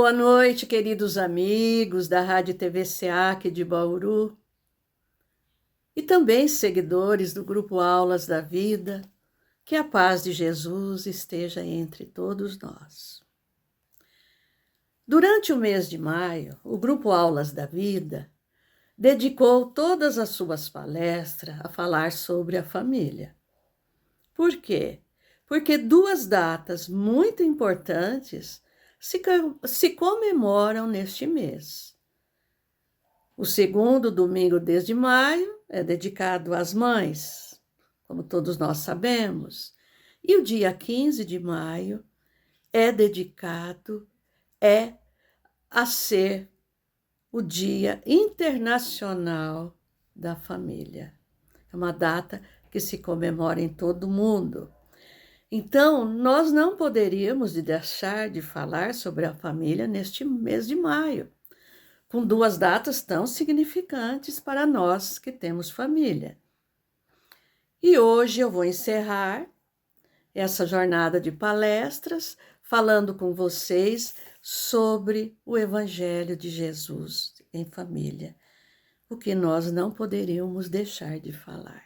Boa noite, queridos amigos da Rádio TV SEAC de Bauru e também seguidores do Grupo Aulas da Vida. Que a paz de Jesus esteja entre todos nós. Durante o mês de maio, o Grupo Aulas da Vida dedicou todas as suas palestras a falar sobre a família. Por quê? Porque duas datas muito importantes se comemoram neste mês. O segundo domingo desde maio é dedicado às mães, como todos nós sabemos, e o dia 15 de maio é dedicado a ser o Dia Internacional da Família. É uma data que se comemora em todo o mundo. Então, nós não poderíamos deixar de falar sobre a família neste mês de maio, com duas datas tão significantes para nós que temos família. E hoje eu vou encerrar essa jornada de palestras falando com vocês sobre o Evangelho de Jesus em família, o que nós não poderíamos deixar de falar.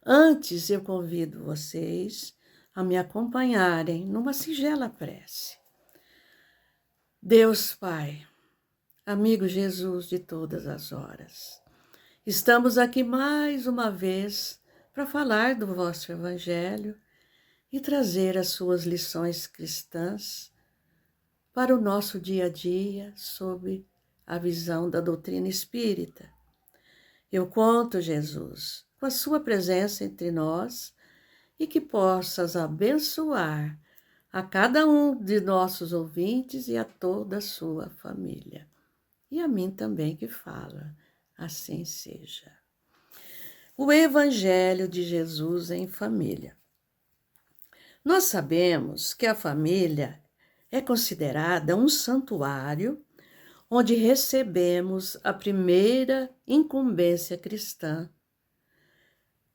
Antes, eu convido vocês a me acompanharem numa singela prece. Deus Pai, amigo Jesus de todas as horas, estamos aqui mais uma vez para falar do vosso Evangelho e trazer as suas lições cristãs para o nosso dia a dia sob a visão da doutrina espírita. Eu conto, Jesus, com a sua presença entre nós e que possas abençoar a cada um de nossos ouvintes e a toda a sua família. E a mim também que fala, assim seja. O Evangelho de Jesus em família. Nós sabemos que a família é considerada um santuário onde recebemos a primeira incumbência cristã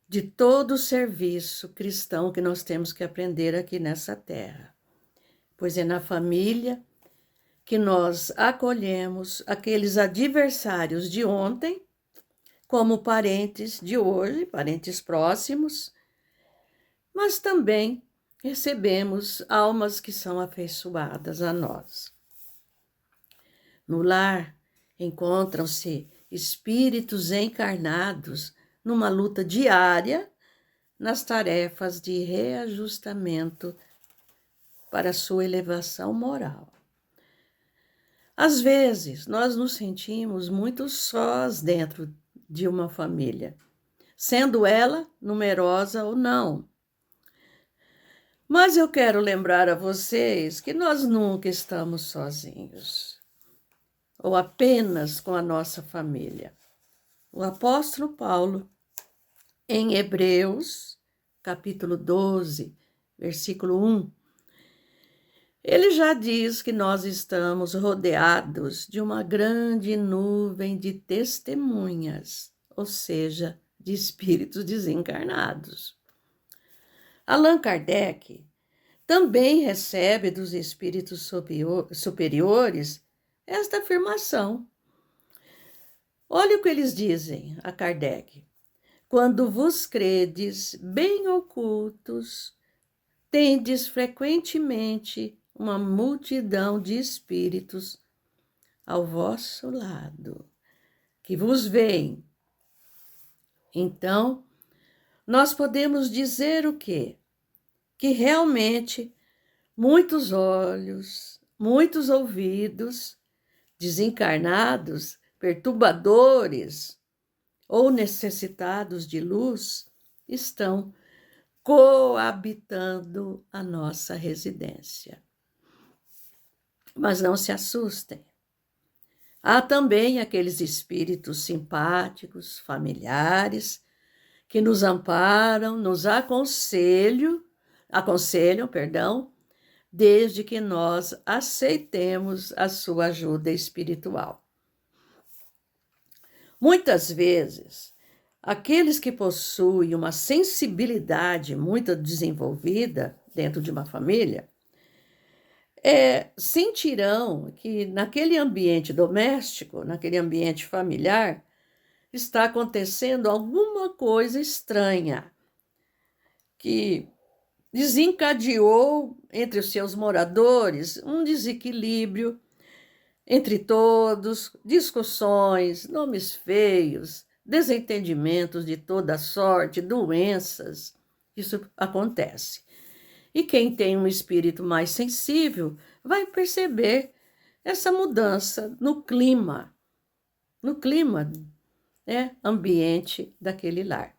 de todo o serviço cristão que nós temos que aprender aqui nessa terra. Pois é na família que nós acolhemos aqueles adversários de ontem, como parentes de hoje, parentes próximos, mas também recebemos almas que são afeiçoadas a nós. No lar encontram-se espíritos encarnados numa luta diária nas tarefas de reajustamento para sua elevação moral. Às vezes, nós nos sentimos muito sós dentro de uma família, sendo ela numerosa ou não. Mas eu quero lembrar a vocês que nós nunca estamos sozinhos, ou apenas com a nossa família. O apóstolo Paulo, em Hebreus, capítulo 12, versículo 1, ele já diz que nós estamos rodeados de uma grande nuvem de testemunhas, ou seja, de espíritos desencarnados. Allan Kardec também recebe dos espíritos superiores esta afirmação. Olha o que eles dizem a Kardec. Quando vos credes bem ocultos, tendes frequentemente uma multidão de espíritos ao vosso lado, que vos veem. Então, nós podemos dizer o quê? Que realmente muitos olhos, muitos ouvidos, desencarnados, perturbadores ou necessitados de luz, estão coabitando a nossa residência. Mas não se assustem. Há também aqueles espíritos simpáticos, familiares, que nos amparam, nos aconselham, desde que nós aceitemos a sua ajuda espiritual. Muitas vezes, aqueles que possuem uma sensibilidade muito desenvolvida dentro de uma família, sentirão que naquele ambiente doméstico, naquele ambiente familiar, está acontecendo alguma coisa estranha que desencadeou entre os seus moradores um desequilíbrio entre todos, discussões, nomes feios, desentendimentos de toda sorte, doenças. Isso acontece. E quem tem um espírito mais sensível vai perceber essa mudança no clima, ambiente daquele lar.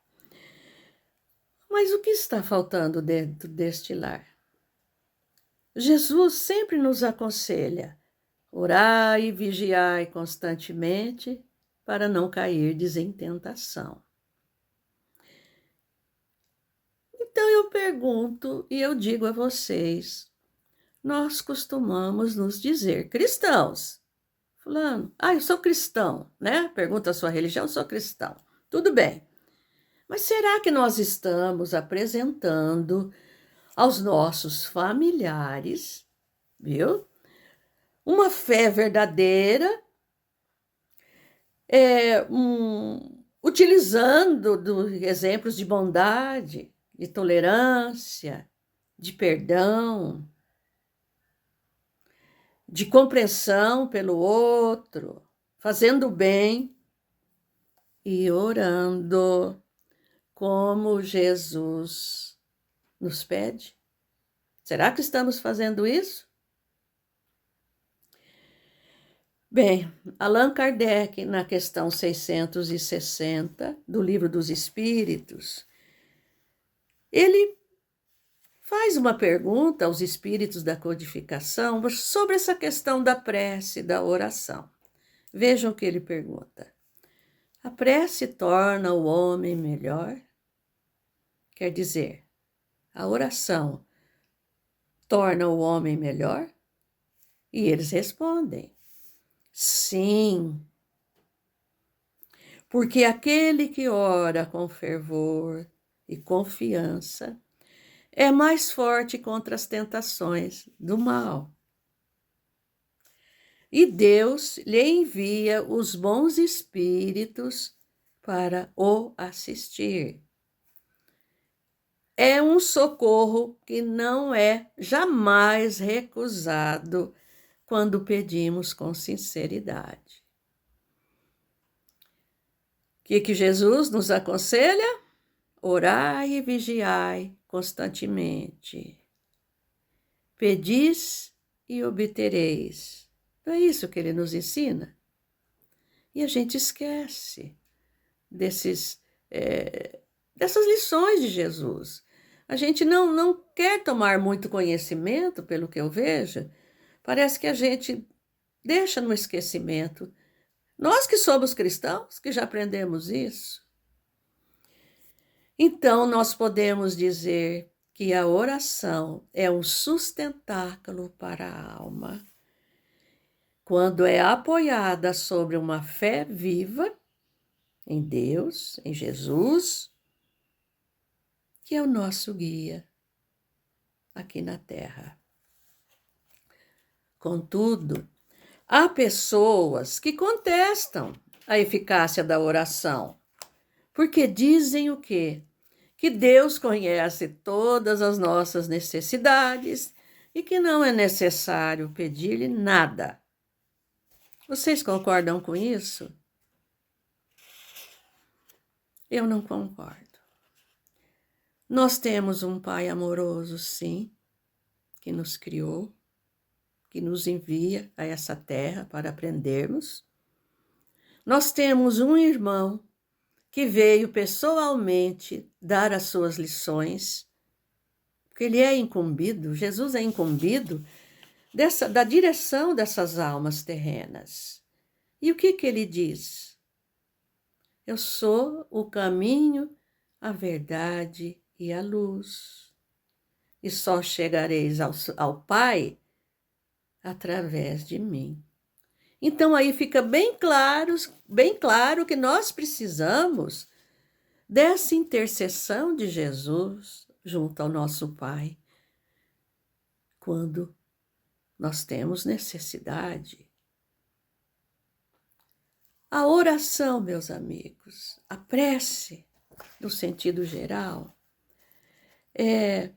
Mas o que está faltando dentro deste lar? Jesus sempre nos aconselha: orai e vigiai constantemente para não cairdes em tentação. Então eu pergunto e eu digo a vocês, nós costumamos nos dizer cristãos. Fulano, eu sou cristão, né? Pergunta a sua religião, sou cristão. Tudo bem. Mas será que nós estamos apresentando aos nossos familiares, viu? Uma fé verdadeira, utilizando exemplos de bondade, de tolerância, de perdão, de compreensão pelo outro, fazendo o bem e orando como Jesus nos pede? Será que estamos fazendo isso? Bem, Allan Kardec, na questão 660 do Livro dos Espíritos, ele faz uma pergunta aos espíritos da codificação sobre essa questão da prece, da oração. Vejam o que ele pergunta. A prece torna o homem melhor? Quer dizer, a oração torna o homem melhor? E eles respondem, sim, porque aquele que ora com fervor e confiança é mais forte contra as tentações do mal. E Deus lhe envia os bons espíritos para o assistir. É um socorro que não é jamais recusado quando pedimos com sinceridade. O que Jesus nos aconselha? Orai e vigiai constantemente. Pedis e obtereis. Não é isso que ele nos ensina? E a gente esquece dessas lições de Jesus. A gente não quer tomar muito conhecimento, pelo que eu vejo. Parece que a gente deixa no esquecimento. Nós que somos cristãos, que já aprendemos isso. Então, nós podemos dizer que a oração é um sustentáculo para a alma. Quando é apoiada sobre uma fé viva em Deus, em Jesus, que é o nosso guia aqui na Terra. Contudo, há pessoas que contestam a eficácia da oração, porque dizem o quê? Que Deus conhece todas as nossas necessidades e que não é necessário pedir-lhe nada. Vocês concordam com isso? Eu não concordo. Nós temos um Pai amoroso, sim, que nos criou, que nos envia a essa terra para aprendermos. Nós temos um irmão que veio pessoalmente dar as suas lições, porque ele é incumbido, Jesus é incumbido da direção dessas almas terrenas. E o que ele diz? Eu sou o caminho, a verdade e a luz. E só chegareis ao Pai através de mim. Então aí fica bem claro que nós precisamos dessa intercessão de Jesus junto ao nosso Pai, quando nós temos necessidade. A oração, meus amigos, a prece, no sentido geral, é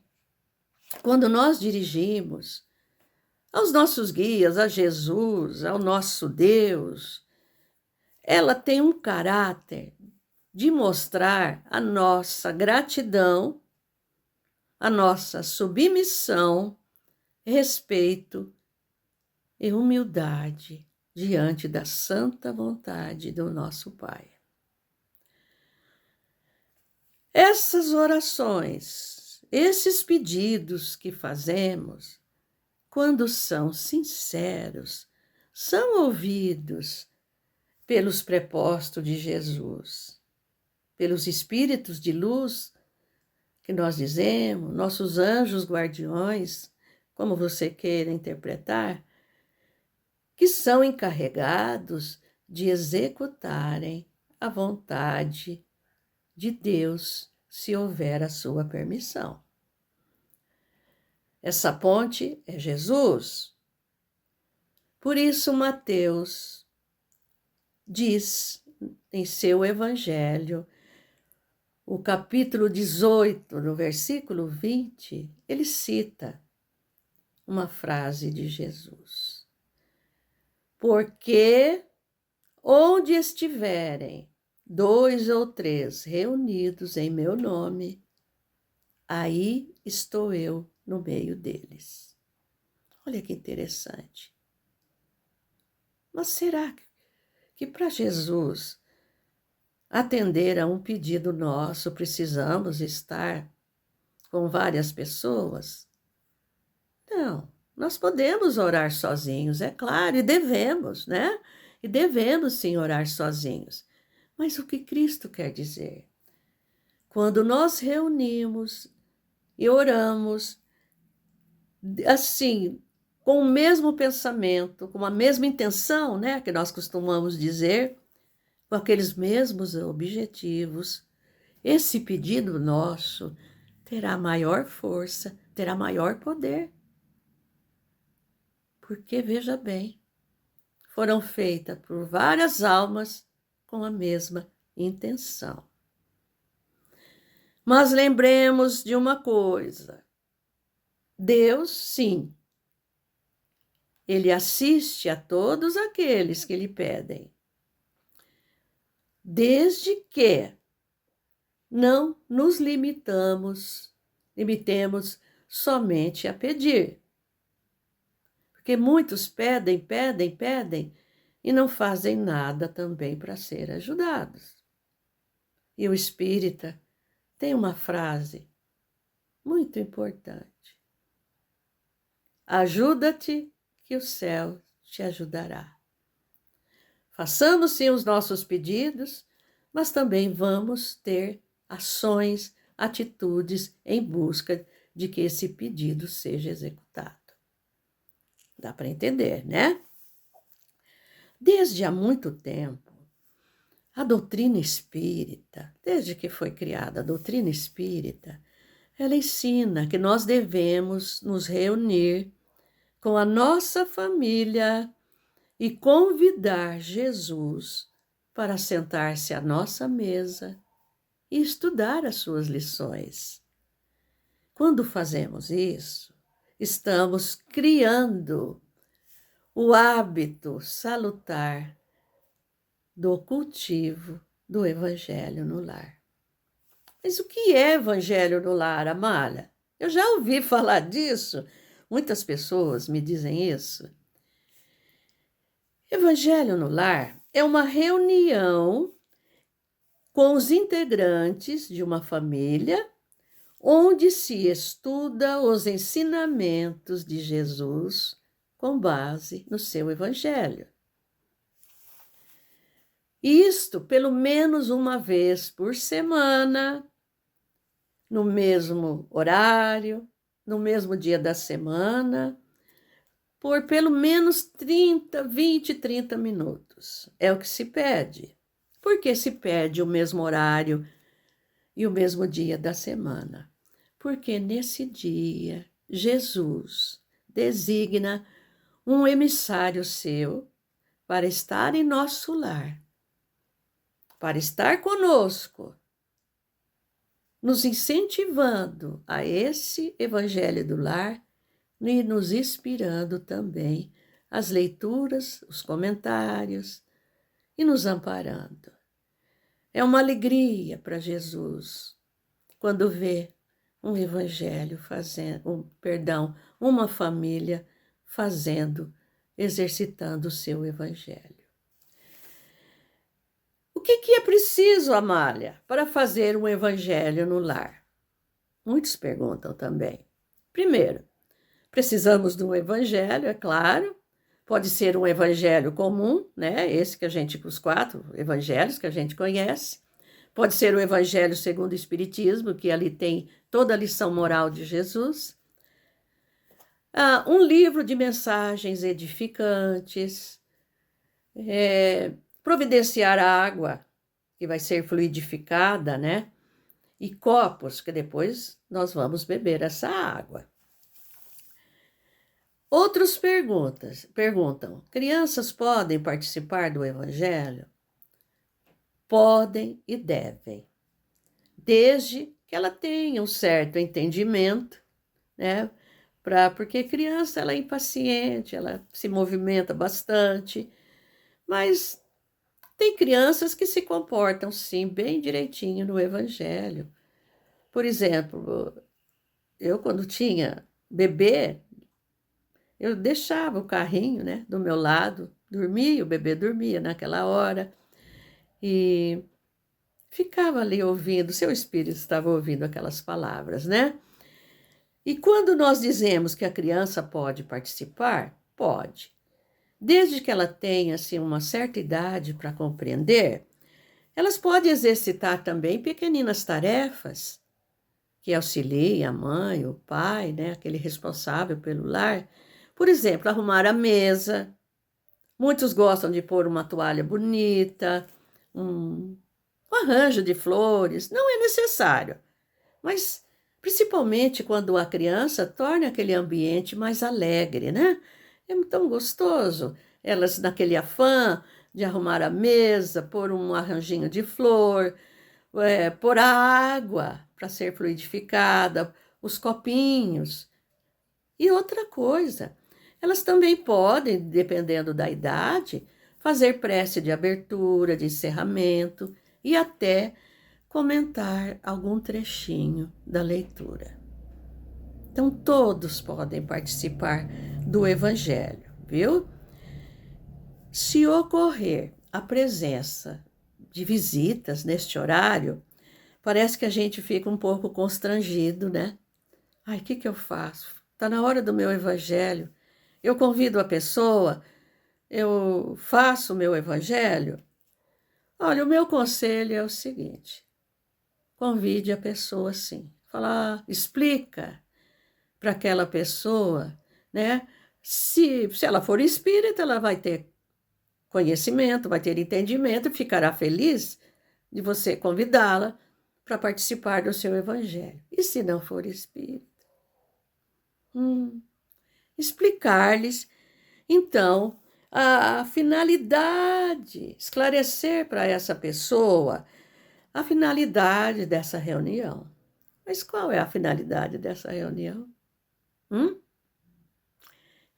quando nós dirigimos aos nossos guias, a Jesus, ao nosso Deus, ela tem um caráter de mostrar a nossa gratidão, a nossa submissão, respeito e humildade diante da santa vontade do nosso Pai. Essas orações, esses pedidos que fazemos, quando são sinceros, são ouvidos pelos prepostos de Jesus, pelos espíritos de luz que nós dizemos, nossos anjos guardiões, como você queira interpretar, que são encarregados de executarem a vontade de Deus, se houver a sua permissão. Essa ponte é Jesus. Por isso, Mateus diz em seu evangelho, o capítulo 18, no versículo 20, ele cita uma frase de Jesus. Porque onde estiverem 2 ou 3 reunidos em meu nome, aí estou eu no meio deles. Olha que interessante. Mas será que para Jesus atender a um pedido nosso precisamos estar com várias pessoas? Não, nós podemos orar sozinhos, é claro, e devemos, né? E devemos sim orar sozinhos. Mas o que Cristo quer dizer? Quando nós reunimos e oramos, assim, com o mesmo pensamento, com a mesma intenção, né, que nós costumamos dizer, com aqueles mesmos objetivos, esse pedido nosso terá maior força, terá maior poder. Porque, veja bem, foram feitas por várias almas com a mesma intenção. Mas lembremos de uma coisa: Deus, sim, Ele assiste a todos aqueles que lhe pedem, desde que não nos limitemos somente a pedir. Porque muitos pedem e não fazem nada também para ser ajudados. E o espírita tem uma frase muito importante: ajuda-te que o céu te ajudará. Façamos sim os nossos pedidos, mas também vamos ter ações, atitudes em busca de que esse pedido seja executado. Dá para entender, né? Desde há muito tempo, a doutrina espírita, desde que foi criada a doutrina espírita, ela ensina que nós devemos nos reunir com a nossa família e convidar Jesus para sentar-se à nossa mesa e estudar as suas lições. Quando fazemos isso, estamos criando o hábito salutar do cultivo do Evangelho no lar. Mas o que é Evangelho no lar, Amália? Eu já ouvi falar disso. Muitas pessoas me dizem isso. Evangelho no lar é uma reunião com os integrantes de uma família onde se estuda os ensinamentos de Jesus com base no seu Evangelho. Isto pelo menos uma vez por semana, no mesmo horário, no mesmo dia da semana, por pelo menos 30 minutos. É o que se pede. Por que se pede o mesmo horário e o mesmo dia da semana? Porque nesse dia, Jesus designa um emissário seu para estar em nosso lar, para estar conosco, nos incentivando a esse Evangelho do Lar e nos inspirando também as leituras, os comentários e nos amparando. É uma alegria para Jesus quando vê um evangelho fazendo, uma família exercitando o seu evangelho. O que é preciso, Amália, para fazer um evangelho no lar? Muitos perguntam também. Primeiro, precisamos de um evangelho, é claro. Pode ser um evangelho comum, né? Os 4 evangelhos que a gente conhece. Pode ser o evangelho segundo o Espiritismo, que ali tem toda a lição moral de Jesus. Um livro de mensagens edificantes. Providenciar a água, que vai ser fluidificada, né? E copos, que depois nós vamos beber essa água. Outros perguntam: crianças podem participar do evangelho? Podem e devem, desde que ela tenha um certo entendimento, né? Porque criança ela é impaciente, ela se movimenta bastante, mas tem crianças que se comportam, sim, bem direitinho no evangelho. Por exemplo, eu quando tinha bebê, eu deixava o carrinho, né, do meu lado, dormia, o bebê dormia naquela hora, e ficava ali ouvindo, seu espírito estava ouvindo aquelas palavras, né? E quando nós dizemos que a criança pode participar, pode. Desde que ela tenha assim, uma certa idade para compreender, elas podem exercitar também pequeninas tarefas que auxiliem a mãe, o pai, né, aquele responsável pelo lar. Por exemplo, arrumar a mesa. Muitos gostam de pôr uma toalha bonita, um arranjo de flores. Não é necessário, mas principalmente quando a criança torna aquele ambiente mais alegre, né? É tão gostoso. Elas naquele afã de arrumar a mesa, pôr um arranjinho de flor, pôr a água para ser fluidificada, os copinhos. E outra coisa, elas também podem, dependendo da idade, fazer prece de abertura, de encerramento e até comentar algum trechinho da leitura. Então, todos podem participar do Evangelho, viu? Se ocorrer a presença de visitas neste horário, parece que a gente fica um pouco constrangido, né? Ai, o que eu faço? Está na hora do meu Evangelho. Eu convido a pessoa, eu faço o meu Evangelho. Olha, o meu conselho é o seguinte: convide a pessoa sim. Explica para aquela pessoa, né? Se ela for espírita, ela vai ter conhecimento, vai ter entendimento e ficará feliz de você convidá-la para participar do seu evangelho. E se não for espírita? Explicar-lhes, então, a finalidade, esclarecer para essa pessoa a finalidade dessa reunião. Mas qual é a finalidade dessa reunião?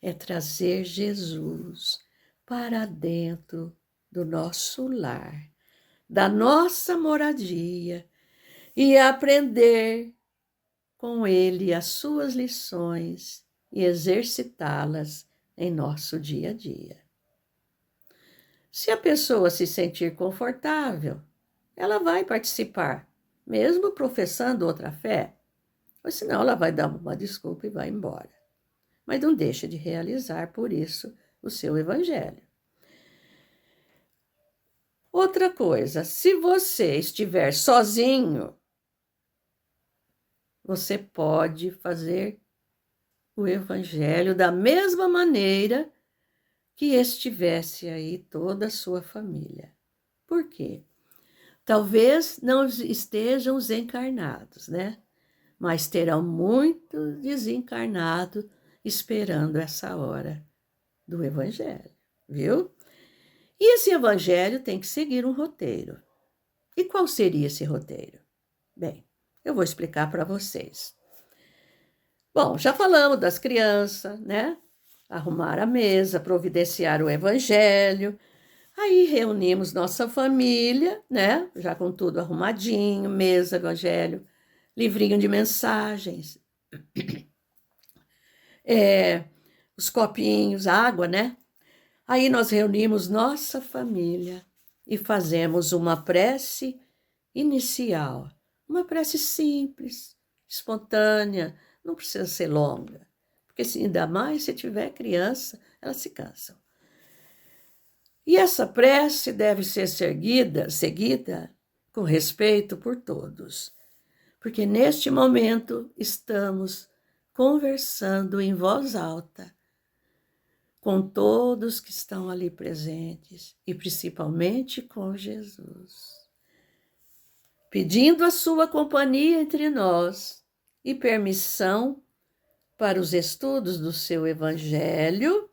É trazer Jesus para dentro do nosso lar, da nossa moradia, e aprender com ele as suas lições e exercitá-las em nosso dia a dia. Se a pessoa se sentir confortável, ela vai participar, mesmo professando outra fé, ou senão ela vai dar uma desculpa e vai embora. Mas não deixe de realizar, por isso, o seu evangelho. Outra coisa, se você estiver sozinho, você pode fazer o evangelho da mesma maneira que estivesse aí toda a sua família. Por quê? Talvez não estejam os encarnados, né? Mas terão muito desencarnado esperando essa hora do Evangelho, viu? E esse Evangelho tem que seguir um roteiro. E qual seria esse roteiro? Bem, eu vou explicar para vocês. Bom, já falamos das crianças, né? Arrumar a mesa, providenciar o Evangelho. Aí reunimos nossa família, né? Já com tudo arrumadinho, mesa, Evangelho, livrinho de mensagens, os copinhos, água, né? Aí nós reunimos nossa família e fazemos uma prece inicial, uma prece simples, espontânea, não precisa ser longa, porque ainda mais se tiver criança, elas se cansam. E essa prece deve ser seguida com respeito por todos, porque neste momento estamos conversando em voz alta com todos que estão ali presentes e principalmente com Jesus, pedindo a sua companhia entre nós e permissão para os estudos do seu Evangelho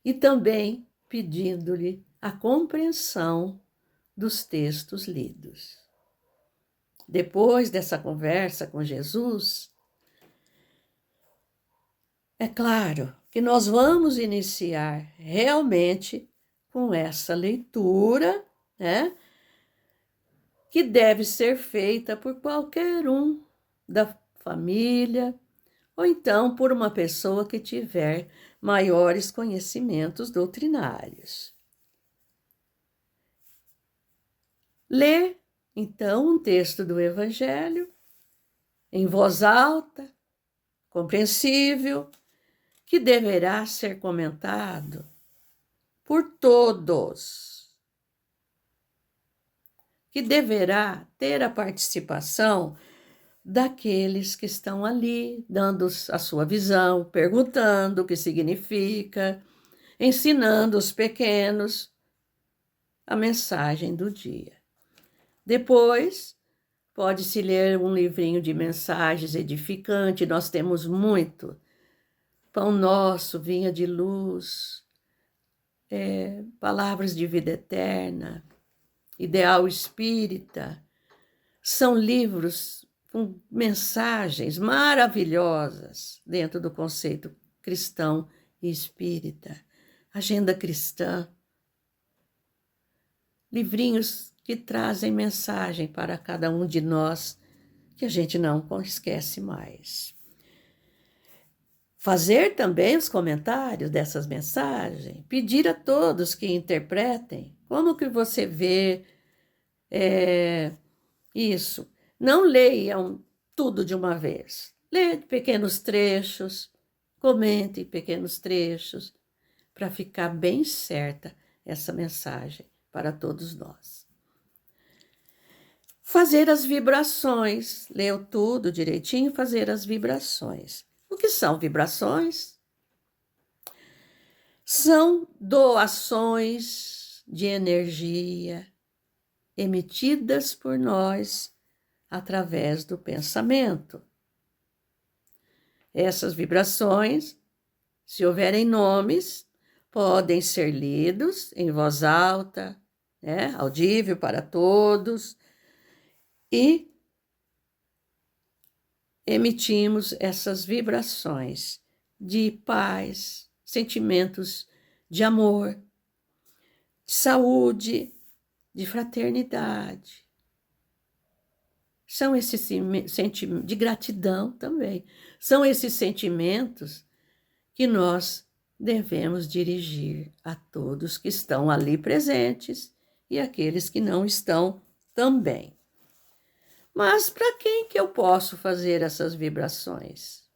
e também pedindo-lhe a compreensão dos textos lidos. Depois dessa conversa com Jesus, é claro que nós vamos iniciar realmente com essa leitura, né? Que deve ser feita por qualquer um da família, ou então por uma pessoa que tiver maiores conhecimentos doutrinários. Ler, então, um texto do Evangelho em voz alta, compreensível, que deverá ser comentado por todos, que deverá ter a participação daqueles que estão ali, dando a sua visão, perguntando o que significa, ensinando os pequenos a mensagem do dia. Depois, pode-se ler um livrinho de mensagens edificante, nós temos muito. Pão Nosso, Vinha de Luz, Palavras de Vida Eterna, Ideal Espírita, são livros com mensagens maravilhosas dentro do conceito cristão e espírita. Agenda Cristã, livrinhos que trazem mensagem para cada um de nós, que a gente não esquece mais. Fazer também os comentários dessas mensagens, pedir a todos que interpretem como que você vê isso. Não leiam tudo de uma vez. Leia pequenos trechos, comente pequenos trechos, para ficar bem certa essa mensagem para todos nós. Fazer as vibrações. Leu tudo direitinho, fazer as vibrações. O que são vibrações? São doações de energia emitidas por nós através do pensamento. Essas vibrações, se houverem nomes, podem ser lidos em voz alta, né, audível para todos, e emitimos essas vibrações de paz, sentimentos de amor, de saúde, de fraternidade. São esses sentimentos de gratidão também. São esses sentimentos que nós devemos dirigir a todos que estão ali presentes e aqueles que não estão também. Mas para quem que eu posso fazer essas vibrações?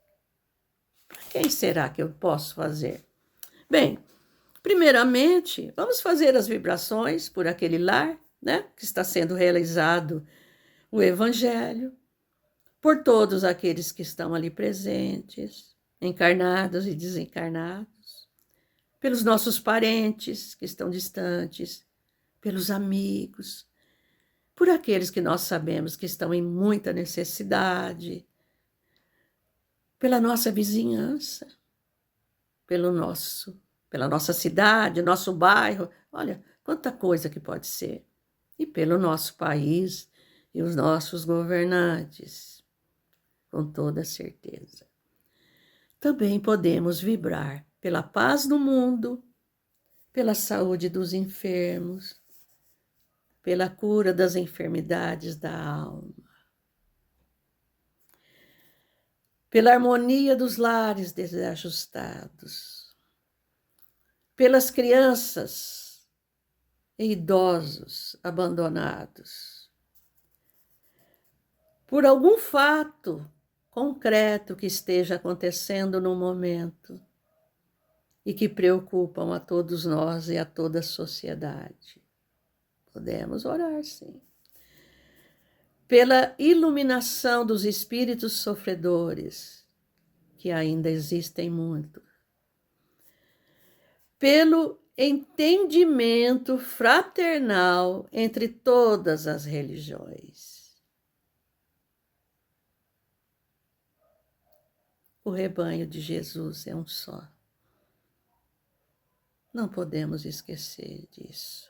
Para quem será que eu posso fazer? Bem, primeiramente, vamos fazer as vibrações por aquele lar, né, que está sendo realizado o Evangelho, por todos aqueles que estão ali presentes, encarnados e desencarnados, pelos nossos parentes que estão distantes, pelos amigos, por aqueles que nós sabemos que estão em muita necessidade, pela nossa vizinhança, pelo nosso pela nossa cidade, nosso bairro, olha, quanta coisa que pode ser. E pelo nosso país e os nossos governantes, com toda certeza. Também podemos vibrar pela paz no mundo, pela saúde dos enfermos, pela cura das enfermidades da alma, pela harmonia dos lares desajustados, pelas crianças e idosos abandonados, por algum fato concreto que esteja acontecendo no momento e que preocupam a todos nós e a toda a sociedade. Podemos orar, sim. Pela iluminação dos espíritos sofredores, que ainda existem muito. Pelo entendimento fraternal entre todas as religiões. O rebanho de Jesus é um só. Não podemos esquecer disso.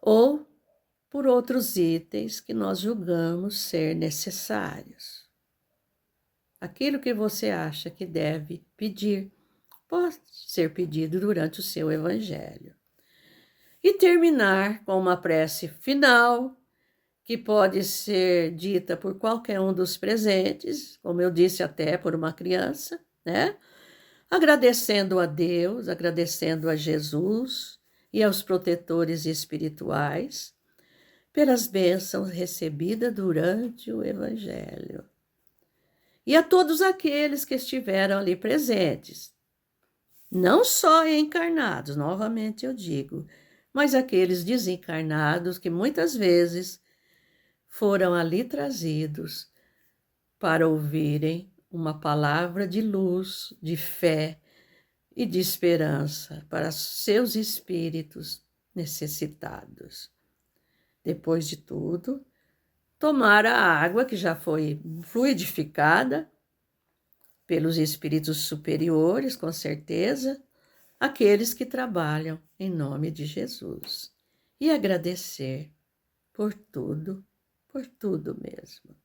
Ou por outros itens que nós julgamos ser necessários. Aquilo que você acha que deve pedir, pode ser pedido durante o seu evangelho. E terminar com uma prece final, que pode ser dita por qualquer um dos presentes, como eu disse até por uma criança, né? Agradecendo a Deus, agradecendo a Jesus e aos protetores espirituais pelas bênçãos recebidas durante o evangelho. E a todos aqueles que estiveram ali presentes, não só encarnados, novamente eu digo, mas aqueles desencarnados que muitas vezes foram ali trazidos para ouvirem uma palavra de luz, de fé e de esperança para seus espíritos necessitados. Depois de tudo, tomar a água que já foi fluidificada pelos espíritos superiores, com certeza, aqueles que trabalham em nome de Jesus. E agradecer por tudo mesmo.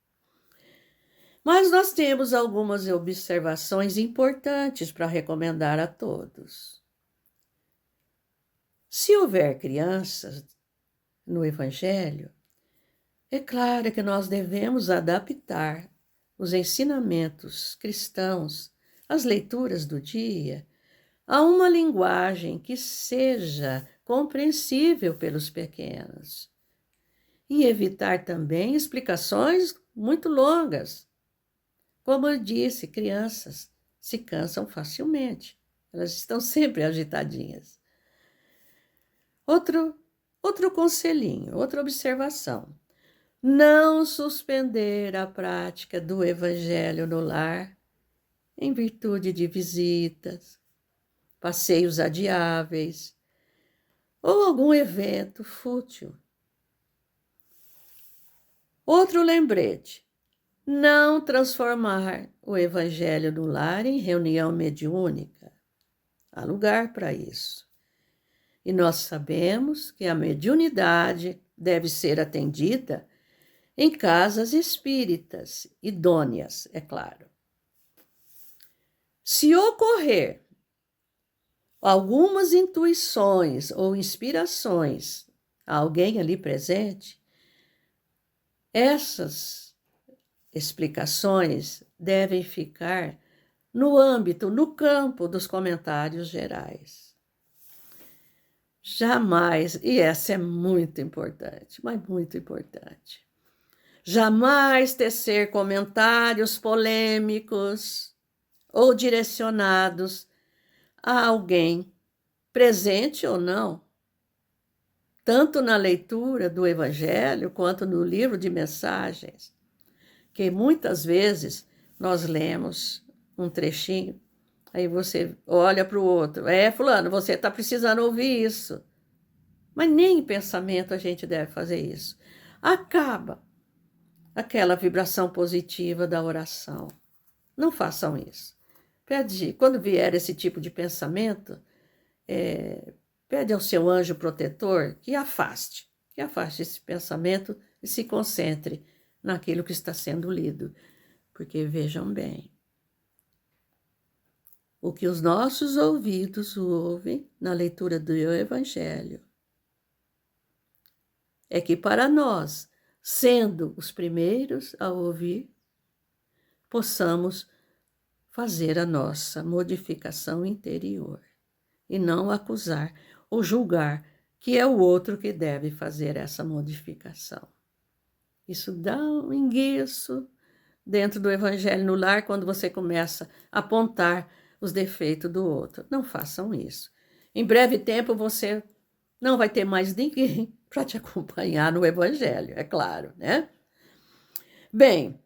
Mas nós temos algumas observações importantes para recomendar a todos. Se houver crianças no Evangelho, é claro que nós devemos adaptar os ensinamentos cristãos, as leituras do dia, a uma linguagem que seja compreensível pelos pequenos e evitar também explicações muito longas. Como eu disse, crianças se cansam facilmente, elas estão sempre agitadinhas. Outro conselhinho, outra observação. Não suspender a prática do evangelho no lar em virtude de visitas, passeios adiáveis ou algum evento fútil. Outro lembrete. Não transformar o evangelho no lar em reunião mediúnica. Há lugar para isso. E nós sabemos que a mediunidade deve ser atendida em casas espíritas, idôneas, é claro. Se ocorrer algumas intuições ou inspirações a alguém ali presente, essas explicações devem ficar no âmbito, no campo dos comentários gerais. Jamais, e essa é muito importante, mas muito importante, jamais tecer comentários polêmicos ou direcionados a alguém, presente ou não, tanto na leitura do Evangelho quanto no livro de mensagens, que muitas vezes nós lemos um trechinho, aí você olha para o outro, fulano, você está precisando ouvir isso. Mas nem em pensamento a gente deve fazer isso. Acaba aquela vibração positiva da oração. Não façam isso. Pede, quando vier esse tipo de pensamento, pede ao seu anjo protetor que afaste esse pensamento e se concentre naquilo que está sendo lido. Porque vejam bem, o que os nossos ouvidos ouvem na leitura do Evangelho é que para nós, sendo os primeiros a ouvir, possamos fazer a nossa modificação interior e não acusar ou julgar que é o outro que deve fazer essa modificação. Isso dá um enguiço dentro do Evangelho no Lar quando você começa a apontar os defeitos do outro. Não façam isso. Em breve tempo você não vai ter mais ninguém para te acompanhar no Evangelho, é claro, né? Bem,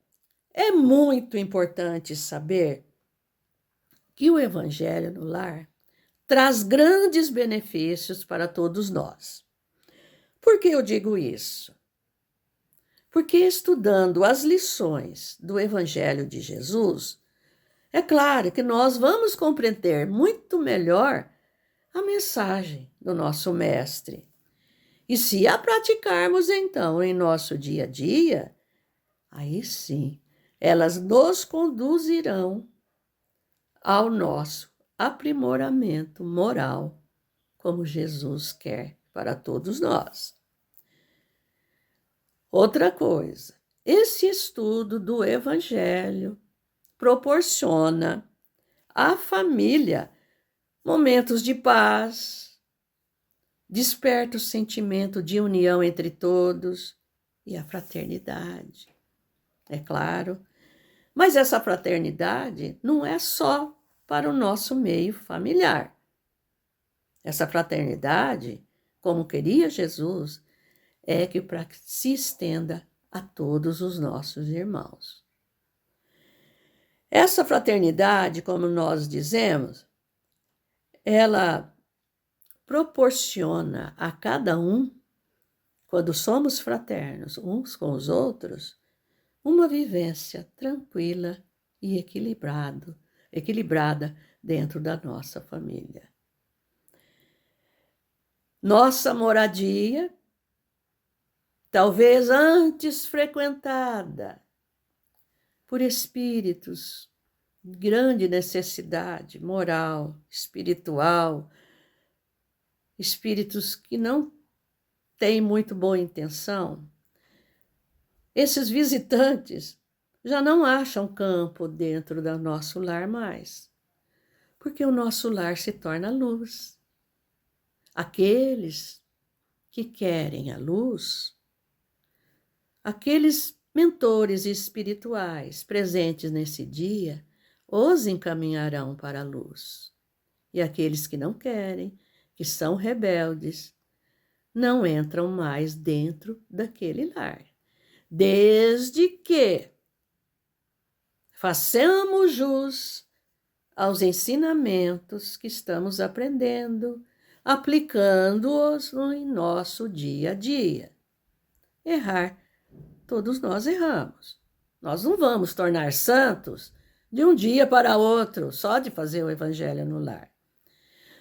é muito importante saber que o Evangelho no Lar traz grandes benefícios para todos nós. Por que eu digo isso? Porque estudando as lições do Evangelho de Jesus, é claro que nós vamos compreender muito melhor a mensagem do nosso Mestre. E se a praticarmos então em nosso dia a dia, aí sim, elas nos conduzirão ao nosso aprimoramento moral, como Jesus quer para todos nós. Outra coisa, esse estudo do Evangelho proporciona à família momentos de paz, desperta o sentimento de união entre todos e a fraternidade, é claro. Mas essa fraternidade não é só para o nosso meio familiar. Essa fraternidade, como queria Jesus, é que para que se estenda a todos os nossos irmãos. Essa fraternidade, como nós dizemos, ela proporciona a cada um, quando somos fraternos uns com os outros, uma vivência tranquila e equilibrada dentro da nossa família. Nossa moradia, talvez antes frequentada por espíritos de grande necessidade moral, espiritual, espíritos que não têm muito boa intenção, esses visitantes já não acham campo dentro do nosso lar mais, porque o nosso lar se torna luz. Aqueles que querem a luz, aqueles mentores espirituais presentes nesse dia, os encaminharão para a luz. E aqueles que não querem, que são rebeldes, não entram mais dentro daquele lar. Desde que façamos jus aos ensinamentos que estamos aprendendo, aplicando-os em nosso dia a dia. Errar, todos nós erramos. Nós não vamos tornar santos de um dia para outro, só de fazer o Evangelho no lar.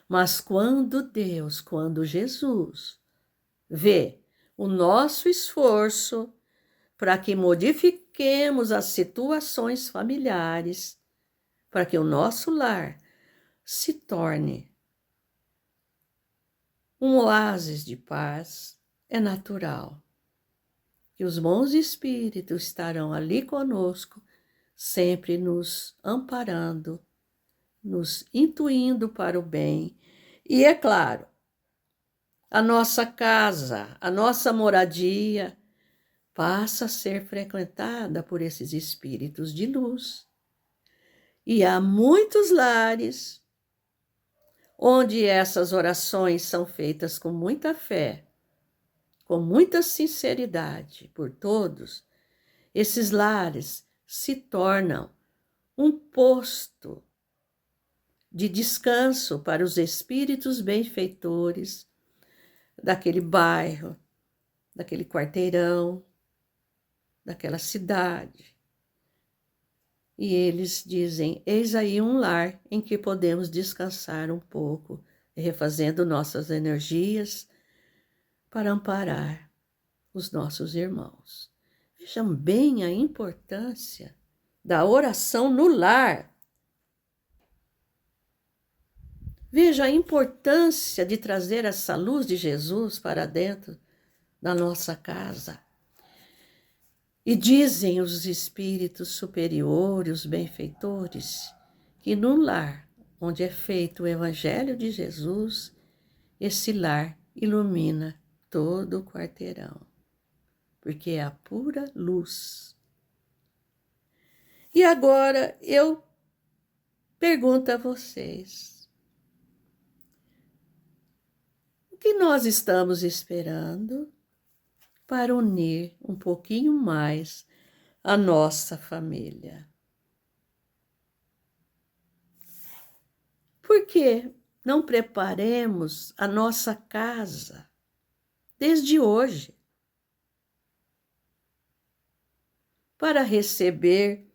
Mas quando Jesus vê o nosso esforço para que modifiquemos as situações familiares, para que o nosso lar se torne um oásis de paz, é natural que os bons espíritos estarão ali conosco, sempre nos amparando, nos intuindo para o bem. E é claro, a nossa casa, a nossa moradia passa a ser frequentada por esses espíritos de luz. E há muitos lares onde essas orações são feitas com muita fé, com muita sinceridade por todos. Esses lares se tornam um posto de descanso para os espíritos benfeitores daquele bairro, daquele quarteirão, daquela cidade. e eles dizem: eis aí um lar em que podemos descansar um pouco, refazendo nossas energias para amparar os nossos irmãos. Vejam bem a importância da oração no lar. Veja a importância de trazer essa luz de Jesus para dentro da nossa casa. E dizem os espíritos superiores, os benfeitores, que no lar onde é feito o Evangelho de Jesus, esse lar ilumina todo o quarteirão, porque é a pura luz. E agora eu pergunto a vocês, o que nós estamos esperando para unir um pouquinho mais a nossa família? Por que não preparemos a nossa casa desde hoje para receber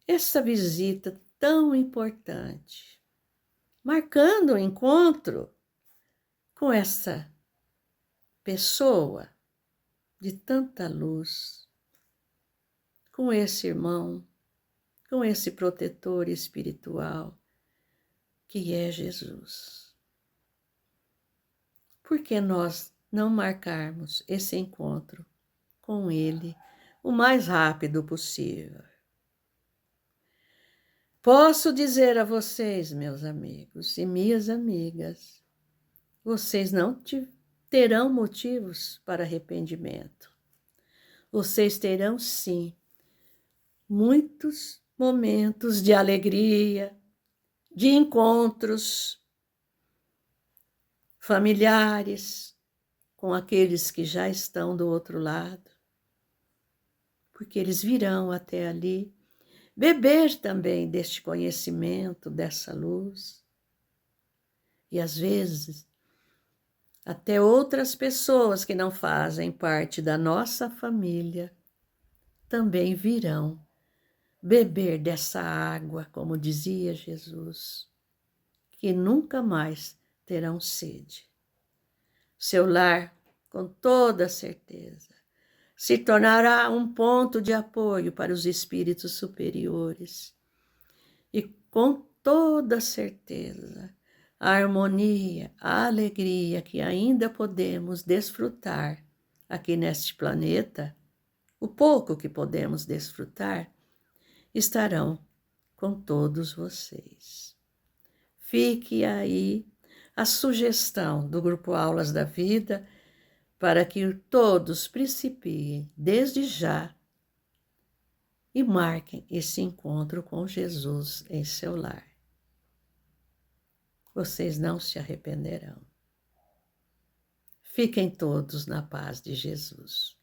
essa visita tão importante, marcando o encontro com essa pessoa de tanta luz, com esse irmão, com esse protetor espiritual que é Jesus? Por que nós não marcarmos esse encontro com Ele o mais rápido possível? Posso dizer a vocês, meus amigos e minhas amigas, vocês não terão motivos para arrependimento. Vocês terão, sim, muitos momentos de alegria, de encontros familiares com aqueles que já estão do outro lado, porque eles virão até ali beber também deste conhecimento, dessa luz. E às vezes, até outras pessoas que não fazem parte da nossa família também virão beber dessa água, como dizia Jesus, que nunca mais terão sede. Seu lar, com toda certeza, se tornará um ponto de apoio para os espíritos superiores. E com toda certeza, a harmonia, a alegria que ainda podemos desfrutar aqui neste planeta, o pouco que podemos desfrutar, estarão com todos vocês. Fique aí a sugestão do Grupo Aulas da Vida para que todos principiem desde já e marquem esse encontro com Jesus em seu lar. Vocês não se arrependerão. Fiquem todos na paz de Jesus.